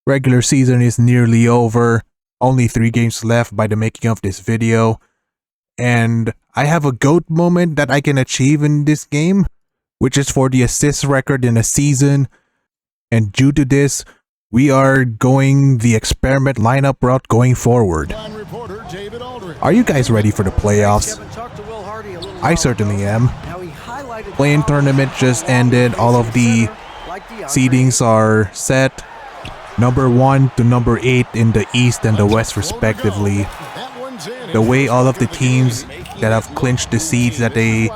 Regular season is nearly over, only 3 games left by the making of this video, and I have a GOAT moment that I can achieve in this game, which is for the assist record in a season, and due to this, we are going the experiment lineup route going forward. Are you guys ready for the playoffs? I certainly am. Play-in tournament just ended, all of the seedings are set. Number 1 to number 8 in the East and the West respectively. The way all of the teams that have clinched the seeds that they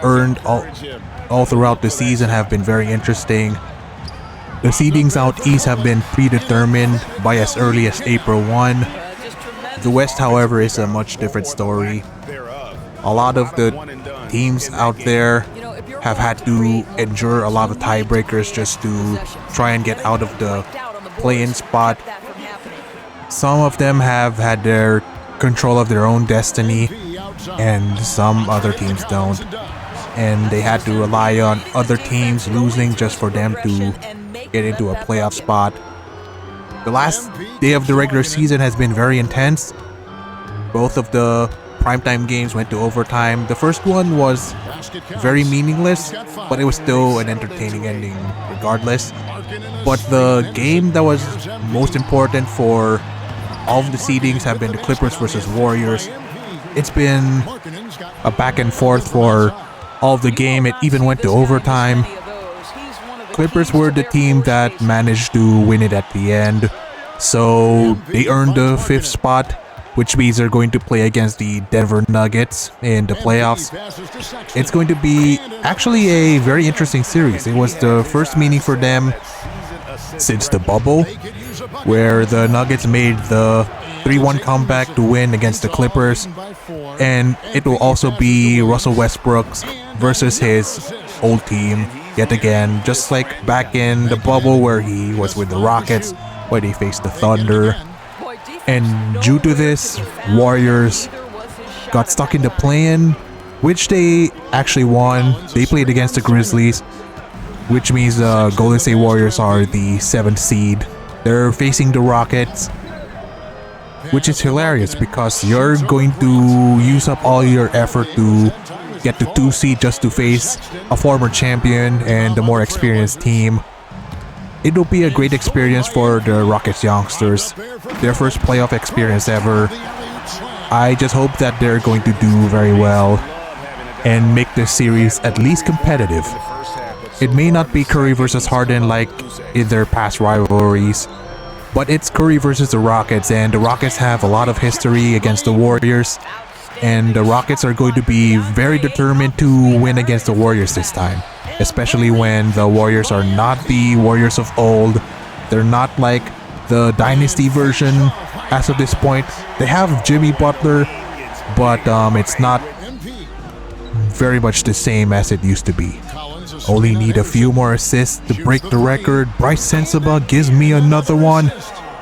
earned all throughout the season have been very interesting. The seedings out East have been predetermined by as early as April 1. The West, however, is a much different story. A lot of the teams out there have had to endure a lot of tiebreakers just to try and get out of the play-in spot. Some of them have had their control of their own destiny, and some other teams don't. And they had to rely on other teams losing just for them to get into a playoff spot. The last day of the regular season has been very intense. Both of the primetime games went to overtime. The first one was very meaningless, but it was still an entertaining ending regardless. But the game that was most important for all of the seedings have been the Clippers versus Warriors. It's been a back and forth for all of the game. It even went to overtime. Clippers were the team that managed to win it at the end, so they earned the 5th spot, which means they're going to play against the Denver Nuggets in the playoffs. It's going to be actually a very interesting series. It was the first meeting for them since the bubble, where the Nuggets made the 3-1 comeback to win against the Clippers, and it will also be Russell Westbrook versus his old team yet again, just like back in the bubble where he was with the Rockets, where they faced the Thunder. And due to this, Warriors got stuck in the play-in, which they actually won. They played against the Grizzlies, which means the Golden State Warriors are the 7th seed. They're facing the Rockets, which is hilarious because you're going to use up all your effort to get the 2 seed just to face a former champion and a more experienced team. It will be a great experience for the Rockets youngsters, their first playoff experience ever. I just hope that they're going to do very well and make this series at least competitive. It may not be Curry versus Harden like in their past rivalries, but it's Curry versus the Rockets, and the Rockets have a lot of history against the Warriors, and the Rockets are going to be very determined to win against the Warriors this time, especially when the Warriors are not the Warriors of old. They're not like the Dynasty version as of this point. They have Jimmy Butler, but it's not very much the same as it used to be. Only need a few more assists to break the record. Bryce Sensabaugh gives me another one.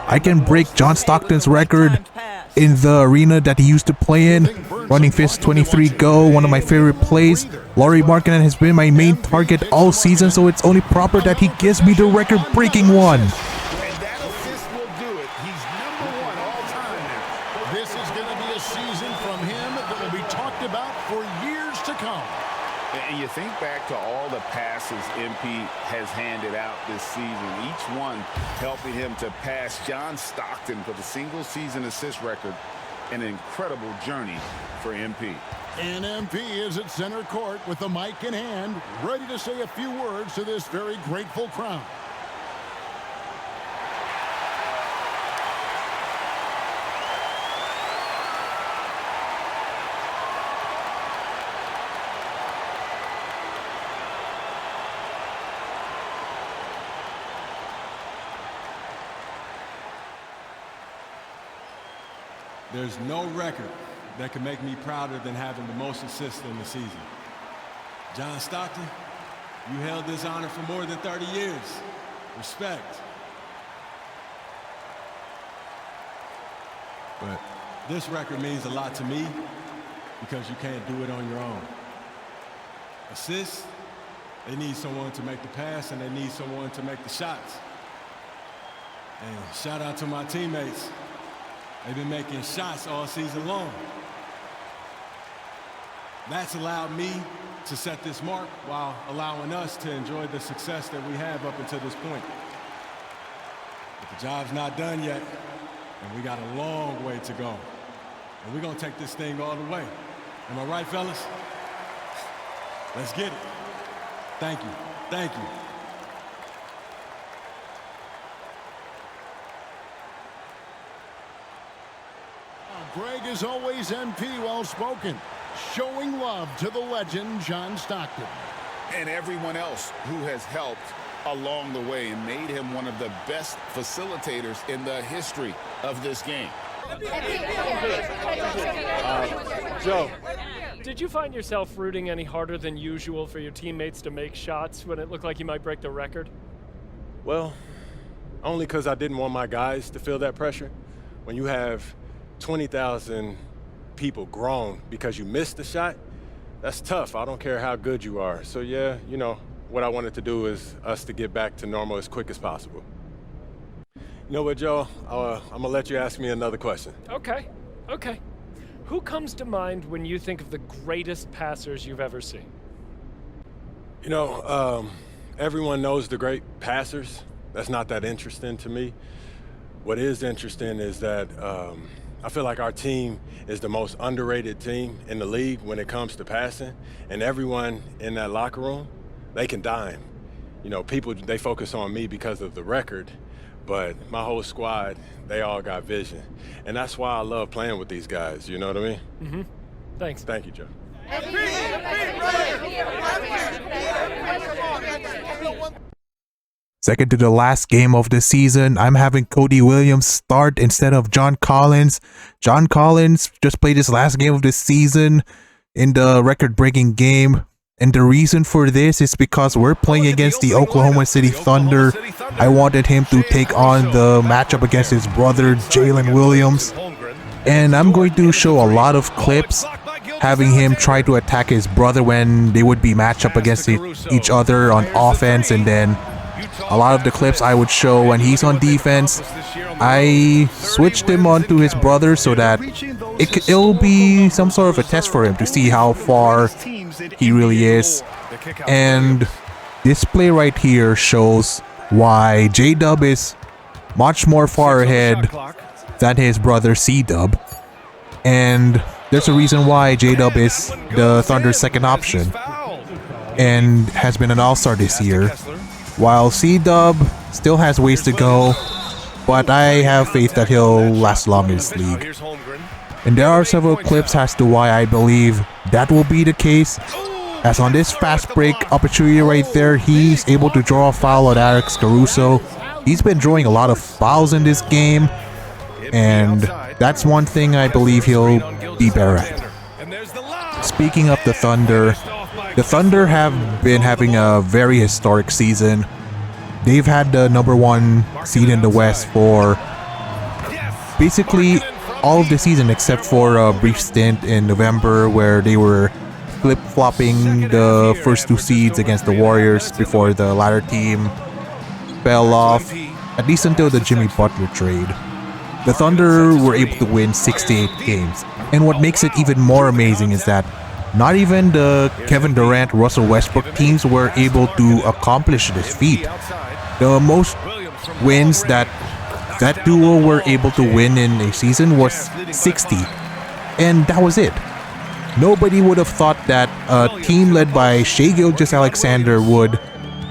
I can break John Stockton's record in the arena that he used to play in. Running Fist 23 Go, one of my favorite plays. Lauri Markkanen has been my main target all season, so it's only proper that he gives me the record-breaking one. This is going to be a season from him that will be talked about for years to come. And you think back to all the passes MP has handed out this season, each one helping him to pass John Stockton for the single-season assist record. An incredible journey for MP. And MP is at center court with the mic in hand, ready to say a few words to this very grateful crowd. There's no record that can make me prouder than having the most assists in the season. John Stockton, you held this honor for more than 30 years. Respect. But this record means a lot to me because you can't do it on your own. Assists, they need someone to make the pass and they need someone to make the shots. And shout out to my teammates. They've been making shots all season long. That's allowed me to set this mark while allowing us to enjoy the success that we have up until this point. But the job's not done yet, and we got a long way to go. And we're gonna take this thing all the way. Am I right, fellas? Let's get it. Thank you. Thank you. Greg is always MP well-spoken, showing love to the legend, John Stockton. And everyone else who has helped along the way and made him one of the best facilitators in the history of this game. Joe, did you find yourself rooting any harder than usual for your teammates to make shots when it looked like you might break the record? Well, only because I didn't want my guys to feel that pressure. When you have 20,000 people groan because you missed the shot, that's tough. I don't care how good you are. So yeah, you know, what I wanted to do is us to get back to normal as quick as possible. You know what, Joe? I'm gonna let you ask me another question. Okay. Who comes to mind when you think of the greatest passers you've ever seen? You know, everyone knows the great passers. That's not that interesting to me. What is interesting is that I feel like our team is the most underrated team in the league when it comes to passing, and everyone in that locker room, they can dime. You know, people, they focus on me because of the record, but my whole squad, they all got vision. And that's why I love playing with these guys, you know what I mean? Mm-hmm. Thanks. Thank you, Joe. Second to the last game of the season, I'm having Cody Williams start instead of John Collins. John Collins just played his last game of the season in the record-breaking game. And the reason for this is because we're playing against the Oklahoma City Thunder. I wanted him to take on the matchup against his brother, Jalen Williams. And I'm going to show a lot of clips having him try to attack his brother when they would be matched up against each other on offense, and then a lot of the clips I would show when he's on defense. I switched him onto his brother so that it'll be some sort of a test for him to see how far he really is. And this play right here shows why J-Dub is much more far ahead than his brother C-Dub. And there's a reason why J-Dub is the Thunder's second option and has been an all-star this year, while C-Dub still has ways to go, but I have faith that he'll last long in this league. And there are several clips as to why I believe that will be the case. As on this fast break opportunity right there, he's able to draw a foul on Alex Caruso. He's been drawing a lot of fouls in this game, and that's one thing I believe he'll be better at. Speaking of the Thunder have been having a very historic season. They've had the #1 seed in the West for basically all of the season except for a brief stint in November where they were flip-flopping the first two seeds against the Warriors before the latter team fell off, at least until the Jimmy Butler trade. The Thunder were able to win 68 games, and what makes it even more amazing is that not even the Kevin Durant, Russell Westbrook teams were able to accomplish this feat. The most wins that duo were able to win in a season was 60, and that was it. Nobody would have thought that a team led by Shai Gilgeous-Alexander would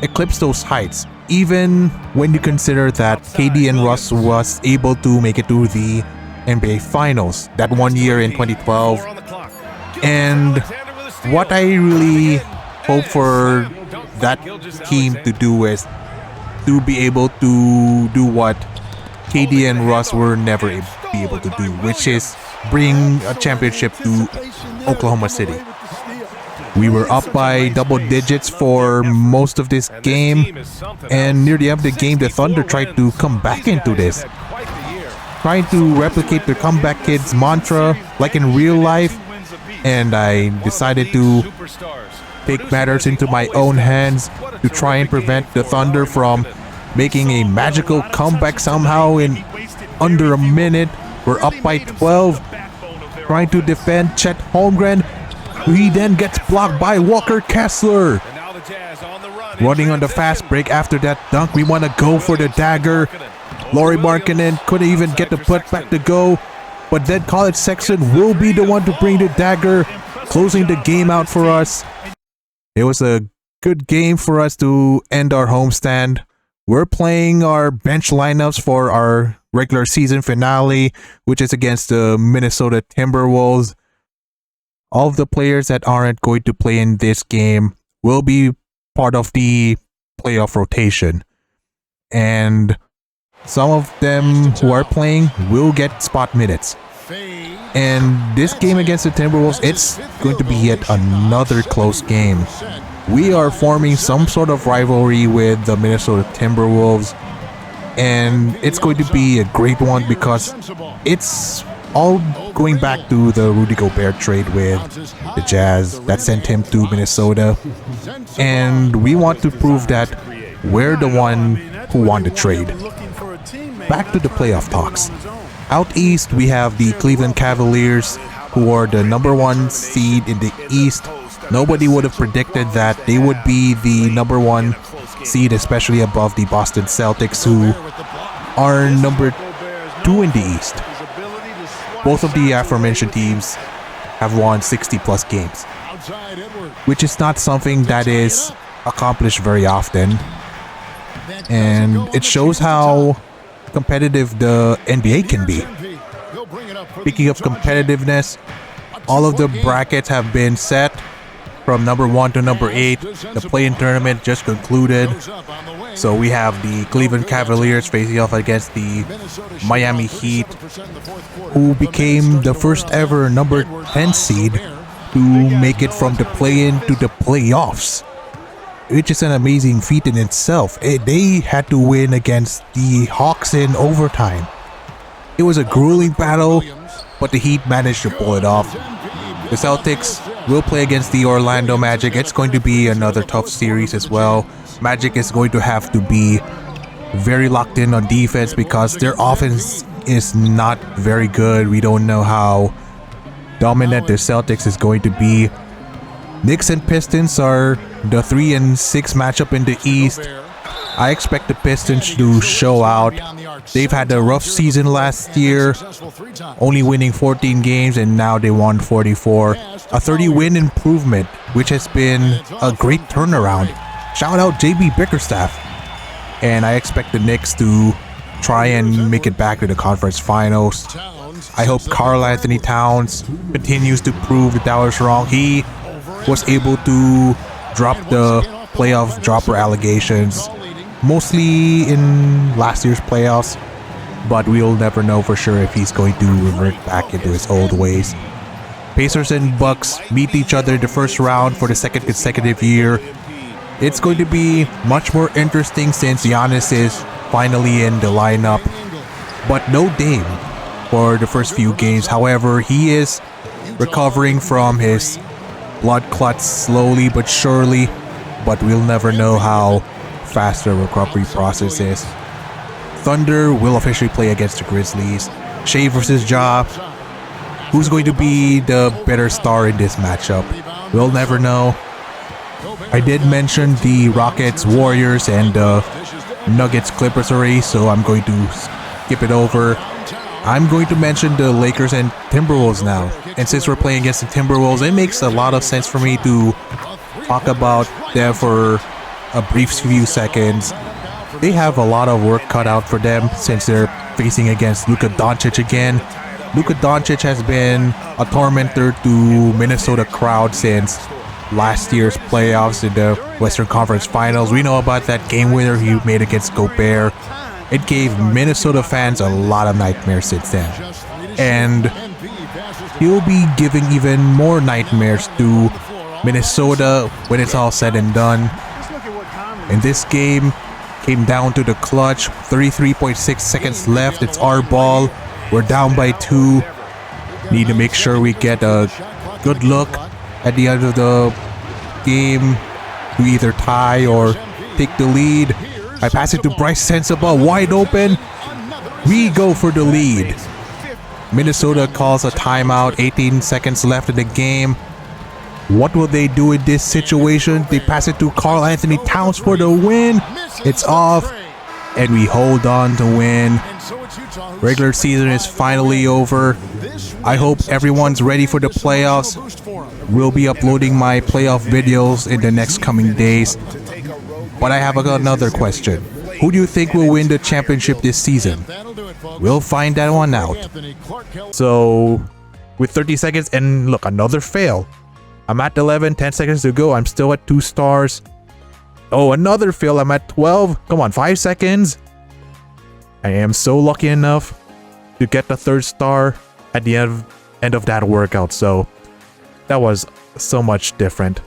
eclipse those heights, even when you consider that KD and Russ was able to make it to the NBA Finals that one year in 2012. And what I really hope for that team to do is to be able to do what KD and Russ were never be able to do, which is bring a championship to Oklahoma City. We were up by double digits for most of this game, and near the end of the game, the Thunder tried to come back into this, trying to replicate the comeback kids mantra like in real life, and I decided to take matters into my own hands to try and prevent the Thunder from making a magical comeback somehow in under a minute. We're up by 12, trying to defend Chet Holmgren. He then gets blocked by Walker Kessler. Running on the fast break after that dunk, we want to go for the dagger. Lauri Markkanen couldn't even get the putback to go, but then College Sexton will be the one to bring the dagger, closing the game out for us. It was a good game for us to end our homestand. We're playing our bench lineups for our regular season finale, which is against the Minnesota Timberwolves. All of the players that aren't going to play in this game will be part of the playoff rotation. And some of them who are playing will get spot minutes. And this game against the Timberwolves, it's going to be yet another close game. We are forming some sort of rivalry with the Minnesota Timberwolves, and it's going to be a great one because it's all going back to the Rudy Gobert trade with the Jazz that sent him to Minnesota. And we want to prove that we're the one who won the trade. Back to the playoff talks. Out east, we have the Cleveland Cavaliers, who are the #1 seed in the East. Nobody would have predicted that they would be the #1 seed, especially above the Boston Celtics, who are #2 in the East. Both of the aforementioned teams have won 60-plus games, which is not something that is accomplished very often. And it shows how competitive the NBA can be. Speaking of competitiveness, all of the brackets have been set from #1 to #8. The play-in tournament just concluded. So we have the Cleveland Cavaliers facing off against the Miami Heat, who became the first ever #10 seed to make it from the play-in to the playoffs, which is an amazing feat in itself. They had to win against the Hawks in overtime. It was a grueling battle, but the Heat managed to pull it off. The Celtics will play against the Orlando Magic. It's going to be another tough series as well. Magic is going to have to be very locked in on defense because their offense is not very good. We don't know how dominant the Celtics is going to be. Knicks and Pistons are the 3 and 6 matchup in the East. I expect the Pistons to show out. They've had a rough season last year, only winning 14 games, and now they won 44. A 30-win improvement, which has been a great turnaround. Shout out JB Bickerstaff. And I expect the Knicks to try and make it back to the conference finals. I hope Karl Anthony Towns continues to prove that I was wrong. He was able to drop the playoff dropper allegations, mostly in last year's playoffs, but we'll never know for sure if he's going to revert back into his old ways. Pacers and Bucks meet each other in the first round for the second consecutive year. It's going to be much more interesting since Giannis is finally in the lineup, but no Dame for the first few games. However, he is recovering from his blood clots slowly but surely, but we'll never know how fast the recovery process is. Thunder will officially play against the Grizzlies. Shea versus Ja. Who's going to be the better star in this matchup? We'll never know. I did mention the Rockets, Warriors, and Nuggets, Clippers already, so I'm going to skip it over. I'm going to mention the Lakers and Timberwolves now. And since we're playing against the Timberwolves, it makes a lot of sense for me to talk about them for a brief few seconds. They have a lot of work cut out for them since they're facing against Luka Doncic again. Luka Doncic has been a tormentor to Minnesota crowd since last year's playoffs in the Western Conference Finals. We know about that game winner he made against Gobert. It gave Minnesota fans a lot of nightmares since then. And he'll be giving even more nightmares to Minnesota when it's all said and done. And this game came down to the clutch. 33.6 seconds left. It's our ball. We're down by 2. Need to make sure we get a good look at the end of the game to either tie or take the lead. I pass it to Bryce Sensabaugh, wide open. We go for the lead. Minnesota calls a timeout, 18 seconds left in the game. What will they do in this situation? They pass it to Karl Anthony Towns for the win. It's off, and we hold on to win. Regular season is finally over. I hope everyone's ready for the playoffs. We'll be uploading my playoff videos in the next coming days. But I have another question. Who do you think will win the championship this season? We'll find that one out. So, with 30 seconds, and look, another fail. I'm at 11, 10 seconds to go. I'm still at 2 stars. Oh, another fail. I'm at 12. Come on, 5 seconds. I am so lucky enough to get the 3rd star at the end of that workout. So, that was so much different.